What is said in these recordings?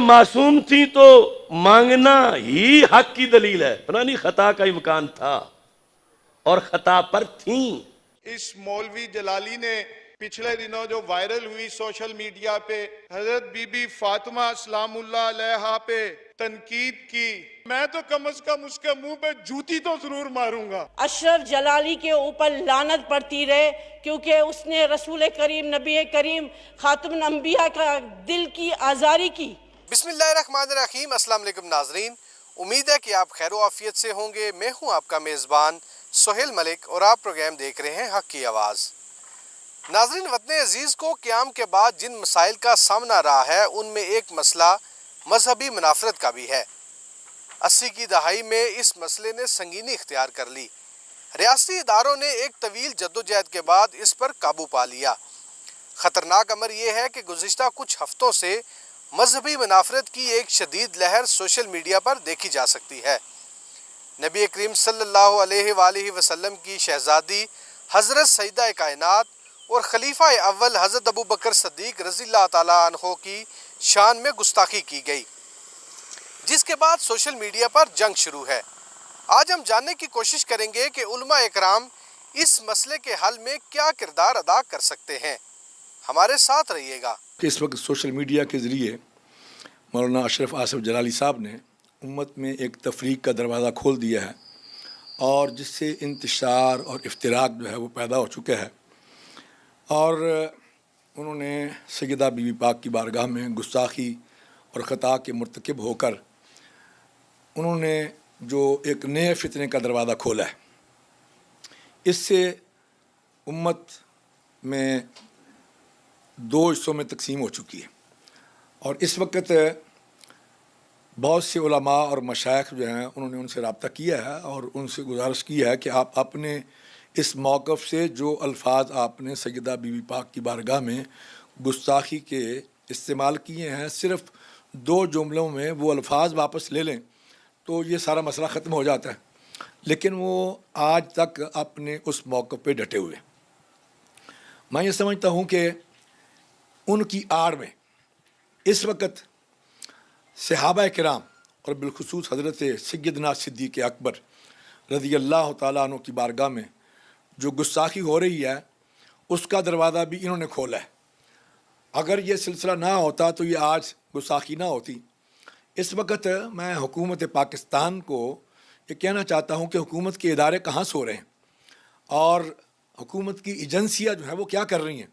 معصوم تھی تو مانگنا ہی حق کی دلیل ہے، فلانی خطا کا امکان تھا اور خطا پر تھیں۔ اس مولوی جلالی نے پچھلے دنوں جو وائرل ہوئی سوشل میڈیا پہ حضرت بی بی فاطمہ سلام اللہ علیہا پہ تنقید کی، میں تو کم از کم اس کے منہ پہ جوتی تو ضرور ماروں گا۔ اشرف جلالی کے اوپر لعنت پڑتی رہے، کیونکہ اس نے رسول کریم نبی کریم خاتم الانبیاء کا دل کی آزاری کی۔ بسم اللہ الرحمن الرحیم۔ السلام علیکم ناظرین، امید ہے کہ آپ خیر و عافیت سے ہوں گے۔ میں ہوں آپ کا میزبان سہیل ملک اور آپ پروگرام دیکھ رہے ہیں حق کی آواز۔ ناظرین، وطن عزیز کو قیام کے بعد جن مسائل کا سامنا رہا ہے ان میں ایک مسئلہ مذہبی منافرت کا بھی ہے۔ 80 کی دہائی میں اس مسئلے نے سنگینی اختیار کر لی۔ ریاستی اداروں نے ایک طویل جدوجہد کے بعد اس پر قابو پا لیا۔ خطرناک امر یہ ہے کہ گزشتہ کچھ ہفتوں سے مذہبی منافرت کی ایک شدید لہر سوشل میڈیا پر دیکھی جا سکتی ہے۔ نبی کریم صلی اللہ علیہ وآلہ وسلم کی شہزادی حضرت سیدہ کائنات اور خلیفہ اول حضرت ابو بکر صدیق رضی اللہ تعالیٰ عنہ کی شان میں گستاخی کی گئی، جس کے بعد سوشل میڈیا پر جنگ شروع ہے۔ آج ہم جاننے کی کوشش کریں گے کہ علماء اکرام اس مسئلے کے حل میں کیا کردار ادا کر سکتے ہیں۔ ہمارے ساتھ رہیے گا۔ اس وقت سوشل میڈیا کے ذریعے مولانا اشرف آصف جلالی صاحب نے امت میں ایک تفریق کا دروازہ کھول دیا ہے، اور جس سے انتشار اور افتراق جو ہے وہ پیدا ہو چکا ہے، اور انہوں نے سیدہ بی بی پاک کی بارگاہ میں گستاخی اور خطا کے مرتکب ہو کر انہوں نے جو ایک نئے فتنے کا دروازہ کھولا ہے، اس سے امت میں دو حصوں میں تقسیم ہو چکی ہے۔ اور اس وقت بہت سے علماء اور مشائخ جو ہیں انہوں نے ان سے رابطہ کیا ہے اور ان سے گزارش کی ہے کہ آپ اپنے اس موقف سے جو الفاظ آپ نے سیدہ بی بی پاک کی بارگاہ میں گستاخی کے استعمال کیے ہیں، صرف 2 جملوں میں وہ الفاظ واپس لے لیں تو یہ سارا مسئلہ ختم ہو جاتا ہے۔ لیکن وہ آج تک اپنے اس موقف پہ ڈٹے ہوئے۔ میں یہ سمجھتا ہوں کہ ان کی آڑ میں اس وقت صحابہ کرام اور بالخصوص حضرت سیدنا صدیق اکبر رضی اللہ تعالیٰ عنہ کی بارگاہ میں جو گستاخی ہو رہی ہے اس کا دروازہ بھی انہوں نے کھولا ہے۔ اگر یہ سلسلہ نہ ہوتا تو یہ آج گستاخی نہ ہوتی۔ اس وقت میں حکومت پاکستان کو یہ کہنا چاہتا ہوں کہ حکومت کے ادارے کہاں سو رہے ہیں اور حکومت کی ایجنسیاں جو ہیں وہ کیا کر رہی ہیں،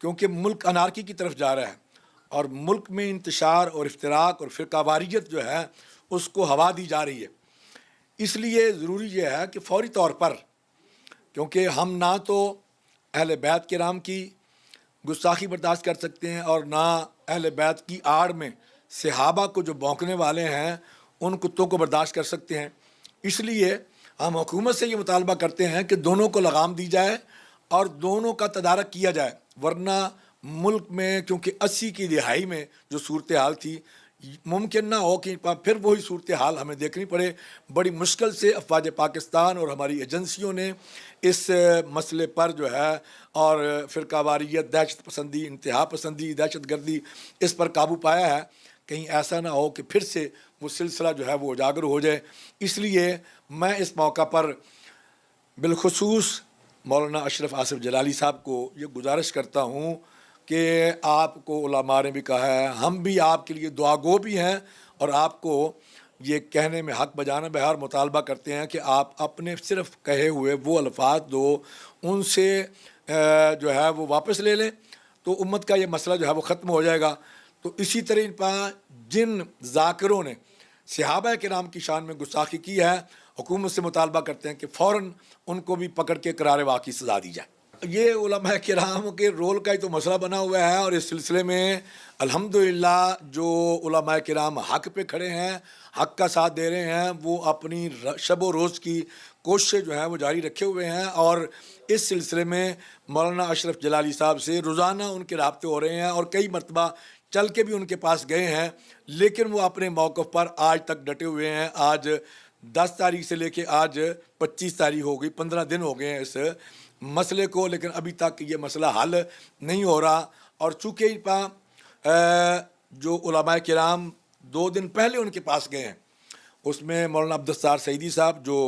کیونکہ ملک انارکی کی طرف جا رہا ہے اور ملک میں انتشار اور افتراق اور فرقہ واریت جو ہے اس کو ہوا دی جا رہی ہے۔ اس لیے ضروری یہ ہے کہ فوری طور پر، کیونکہ ہم نہ تو اہل بیت کرام کی گستاخی برداشت کر سکتے ہیں اور نہ اہل بیت کی آڑ میں صحابہ کو جو بونکنے والے ہیں ان کتوں کو برداشت کر سکتے ہیں۔ اس لیے ہم حکومت سے یہ مطالبہ کرتے ہیں کہ دونوں کو لگام دی جائے اور دونوں کا تدارک کیا جائے، ورنہ ملک میں کیونکہ 80 کی دہائی میں جو صورتحال تھی ممکن نہ ہو کہ پھر وہی صورتحال ہمیں دیکھنی پڑے۔ بڑی مشکل سے افواج پاکستان اور ہماری ایجنسیوں نے اس مسئلے پر جو ہے اور فرقہ واریت، دہشت پسندی، انتہا پسندی، دہشت گردی، اس پر قابو پایا ہے۔ کہیں ایسا نہ ہو کہ پھر سے وہ سلسلہ جو ہے وہ اجاگر ہو جائے۔ اس لیے میں اس موقع پر بالخصوص مولانا اشرف آصف جلالی صاحب کو یہ گزارش کرتا ہوں کہ آپ کو علماء نے بھی کہا ہے، ہم بھی آپ کے لیے دعا گو بھی ہیں اور آپ کو یہ کہنے میں حق بجانب ہے اور مطالبہ کرتے ہیں کہ آپ اپنے صرف کہے ہوئے وہ الفاظ دو ان سے جو ہے وہ واپس لے لیں تو امت کا یہ مسئلہ جو ہے وہ ختم ہو جائے گا۔ تو اسی طرح جن ذاکروں نے صحابہ کرام کی شان میں گستاخی کی ہے، حکومت سے مطالبہ کرتے ہیں کہ فوراً ان کو بھی پکڑ کے قرار واقعی سزا دی جائے۔ یہ علماء کرام کے رول کا ہی تو مسئلہ بنا ہوا ہے، اور اس سلسلے میں الحمدللہ جو علماء کرام حق پہ کھڑے ہیں، حق کا ساتھ دے رہے ہیں، وہ اپنی شب و روز کی کوششیں جو ہیں وہ جاری رکھے ہوئے ہیں، اور اس سلسلے میں مولانا اشرف جلالی صاحب سے روزانہ ان کے رابطے ہو رہے ہیں اور کئی مرتبہ چل کے بھی ان کے پاس گئے ہیں، لیکن وہ اپنے موقف پر آج تک ڈٹے ہوئے ہیں۔ آج 10 تاریخ سے لے کے آج 25 تاریخ ہو گئی، 15 دن ہو گئے ہیں اس مسئلے کو، لیکن ابھی تک یہ مسئلہ حل نہیں ہو رہا۔ اور چونکہ جو علماء کرام 2 दिन पहले उनके पास गए हैं। उसमें मौलाना अब्दुस्तार सईदी साहब जो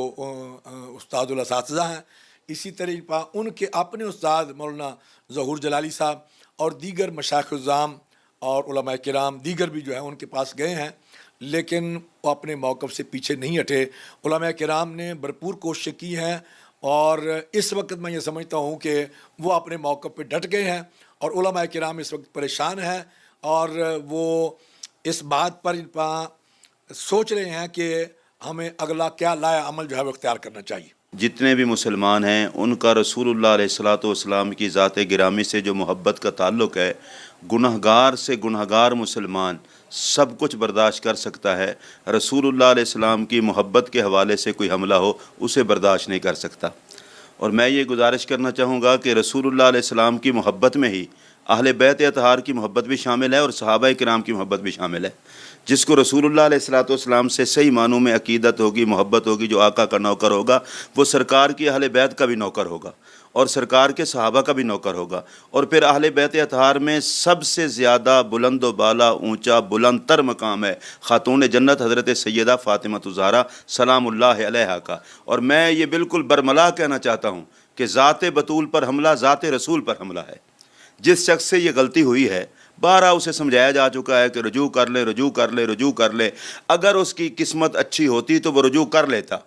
उस्तादुल असातिज़ा हैं, इसी तरह उनके अपने उस्ताद मौलाना ज़हूर जलाली साहब और दीगर मशाइख़-उज़्ज़ाम और उलमा किराम दीगर भी जो है उनके पास गए हैं, लेकिन वो अपने मौक़िफ़ से पीछे नहीं हटे। उलमा किराम ने भरपूर कोशिश की हैं और इस वक्त मैं ये समझता हूँ कि वो अपने मौक़िफ़ पे डट गए हैं और उलमा किराम इस वक्त परेशान हैं और वो इस बात पर सोच रहे हैं कि हमें अगला क्या लाया अमल जो है वो इख्तियार करना चाहिए। जितने भी मुसलमान हैं उनका रसूलुल्लाह अलैहिस्सलातु वस्सलाम की ज़ात गिरामी से जो मोहब्बत का ताल्लुक़ है, गुनहगार से गुनहगार मुसलमान सब कुछ बर्दाश्त कर सकता है, रसूलुल्लाह अलैहिस्सलाम की मोहब्बत के हवाले से कोई हमला हो उसे बर्दाश्त नहीं कर सकता। और मैं ये गुजारिश करना चाहूँगा कि रसूलुल्लाह अलैहिस्सलाम की मोहब्बत में ही अहले बैत अतहार की मोहब्बत भी शामिल है और सहाबा किराम की मोहब्बत भी शामिल है। जिसको रसूलुल्लाह अलैहिस्सलातु वस्सलाम से सही मानों में अकीदत होगी, मोहब्बत होगी, जो आका का नौकर होगा वो सरकार की अहले बैत का भी नौकर होगा और सरकार के सहाबा का भी नौकर होगा। और फिर अहले बैत अतहार में सबसे ज़्यादा बुलंद व बाला ऊँचा बुलंद तर मकाम है खातून जन्नत हज़रत सैयदा फ़ातिमा ज़हरा सलामुल्लाह अलैहा का। और मैं ये बिल्कुल बरमला कहना चाहता हूँ कि ज़ात बतूल पर हमला ज़ात रसूल पर हमला है। जिस शख्स से ये गलती हुई है बारहा उसे समझाया जा चुका है कि रुजू कर ले, रुजू कर ले, रुजू कर ले। अगर उसकी किस्मत अच्छी होती तो वो रुजू कर लेता,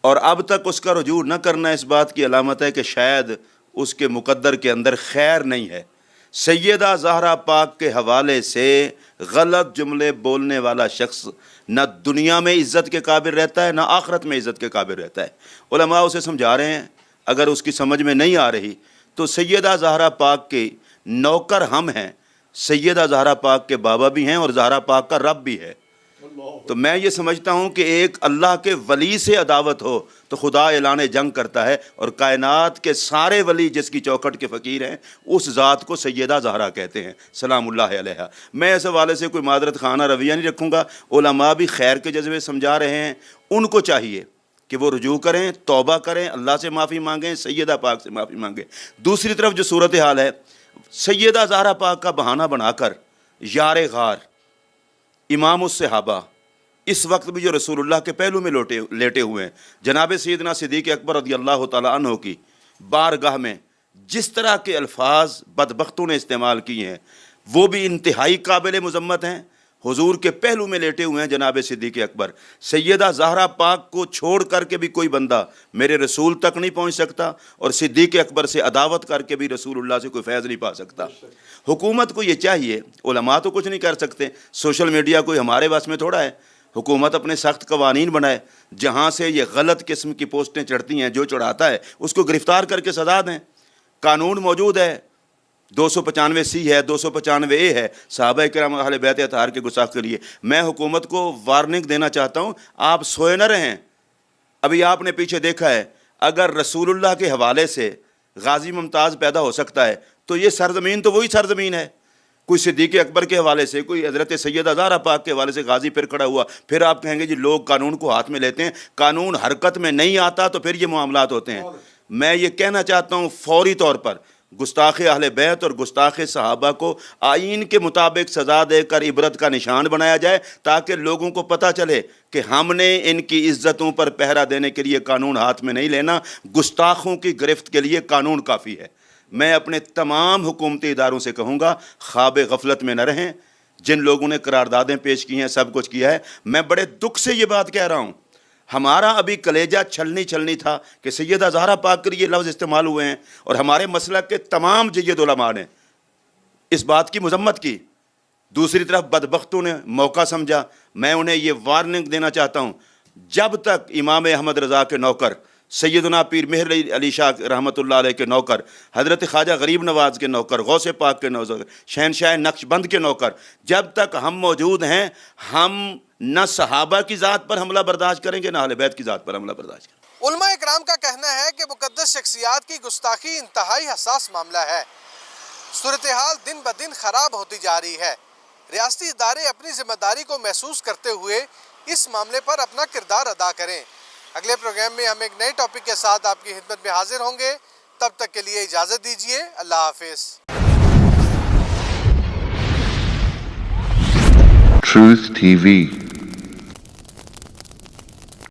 और अब तक उसका रुजू न करना इस बात की अलामत है कि शायद उसके मुकद्दर के अंदर खैर नहीं है। सैयदा ज़हरा पाक के हवाले से गलत जुमले बोलने वाला शख्स न दुनिया में इज़्ज़त के काबिल रहता है, न आखिरत में इज़्ज़त के काबिल रहता है। उलमा उसे समझा रहे हैं, अगर उसकी समझ में नहीं आ रही तो सैयदा ज़हरा पाक के नौकर हम हैं, सैयदा ज़हरा पाक के बाबा भी हैं और ज़हरा पाक का रब भी है। तो मैं ये समझता हूँ कि एक अल्लाह के वली से अदावत हो तो खुदा ऐलान जंग करता है, और कायनात के सारे वली जिसकी चौखट के फ़कीर हैं उस ज़ात को सैयदा ज़हरा कहते हैं सलामुल्लाह अलैहा। मैं इस हवाले से कोई मादरत खाना रवैया नहीं रखूँगा। उलमा भी खैर के जज्बे समझा रहे हैं, उनको चाहिए कि वो रुजू करें, तौबा करें, अल्लाह से माफ़ी मांगें, सैयदा पाक से माफ़ी मांगें। दूसरी तरफ जो सूरत हाल है, सैयदा ज़हरा पाक का बहाना बनाकर यार गार इमाम उस सहाबा इस वक्त भी जो रसूलुल्लाह के पहलू में लेटे हुए हैं, जनाब सैयदना सिद्दीक़ अकबर रज़ियल्लाहु तआला अन्हु की बारगाह में जिस तरह के अल्फाज बदबख्तों ने इस्तेमाल किए हैं वो भी इंतहाई काबिल मज़म्मत हैं। हुजूर के पहलू में लेटे हुए हैं जनाब सिद्दीक़ अकबर। सैयदा ज़हरा पाक को छोड़ करके भी कोई बंदा मेरे रसूल तक नहीं पहुंच सकता, और सिद्दीक़ अकबर से अदावत करके भी रसूलुल्लाह से कोई फैज़ नहीं पा सकता। हुकूमत को ये चाहिए, उलमा तो कुछ नहीं कर सकते, सोशल मीडिया कोई हमारे बस में थोड़ा है। हुकूमत अपने सख्त कवानीन बनाए, जहाँ से ये गलत किस्म की पोस्टें चढ़ती हैं, जो चढ़ाता है उसको गिरफ़्तार करके सज़ा दें। कानून मौजूद है, 295C है, 295A है सहाबा किराम अहले बैत अतहार के गुस्ताख के लिए। मैं हुकूमत को वार्निंग देना चाहता हूँ, आप सोए न रहें। अभी आपने पीछे देखा है, अगर रसूलुल्लाह के हवाले से गाजी मुमताज़ पैदा हो सकता है तो ये सरज़मीन तो वही सरज़मीन है। कोई सिद्दीक़ अकबर के हवाले से, कोई हज़रत सैयदा ज़हरा पाक के हवाले से गाजी फिर खड़ा हुआ, फिर आप कहेंगे जी लोग कानून को हाथ में लेते हैं, कानून हरकत में नहीं आता तो फिर ये मामलात होते हैं। मैं ये कहना चाहता हूँ फौरी तौर पर गुस्ताख़ अहले बैत और गुस्ताख़ सहाबा को आईन के मुताबिक सज़ा देकर इबरत का निशान बनाया जाए, ताकि लोगों को पता चले कि हमने इनकी इज़्ज़तों पर पहरा देने के लिए कानून हाथ में नहीं लेना, गुस्ताखों की गिरफ्त के लिए कानून काफ़ी है। मैं अपने तमाम हुकूमती इदारों से कहूँगा, ख्वाब गफलत में न रहें। जिन लोगों ने करारदादें पेश की हैं, सब कुछ किया है, मैं बड़े दुख से ये बात कह रहा हूँ, हमारा अभी कलेजा छलनी था कि सैयदा ज़हरा पाक के लिए लफ्ज़ इस्तेमाल हुए हैं, और हमारे मसलक के तमाम जय्यद उलमा ने इस बात की मज़म्मत की। दूसरी तरफ बदबख्तों ने मौका समझा। मैं उन्हें ये वार्निंग देना चाहता हूँ, जब तक इमाम अहमद रज़ा के नौकर, सैयदना पीर मेहर अली शाह रहमतुल्लाह अलैह के नौकर, हज़रत ख्वाजा गरीब नवाज़ के नौकर, गौसे पाक के नौकर, शहनशाह नक्शबंद के नौकर, जब तक हम मौजूद हैं, हम न सहाबा की ज़ात पर हमला बर्दाश्त करेंगे, न अहले बैत की ज़ात पर हमला बर्दाश्त करेंगे। उलमा इकराम का कहना है कि मुक़द्दस शख्सियात की गुस्ताखी इंतहाई हसास मामला है। सूरत हाल दिन ब दिन ख़राब होती जा रही है। रियासती इदारे अपनी जिम्मेदारी को महसूस करते हुए इस मामले पर अपना किरदार अदा करें। अगले प्रोग्राम में हम एक नए टॉपिक के साथ आपकी खिदमत में हाजिर होंगे। तब तक के लिए इजाज़त दीजिए। अल्लाह हाफिज़। Truth TV.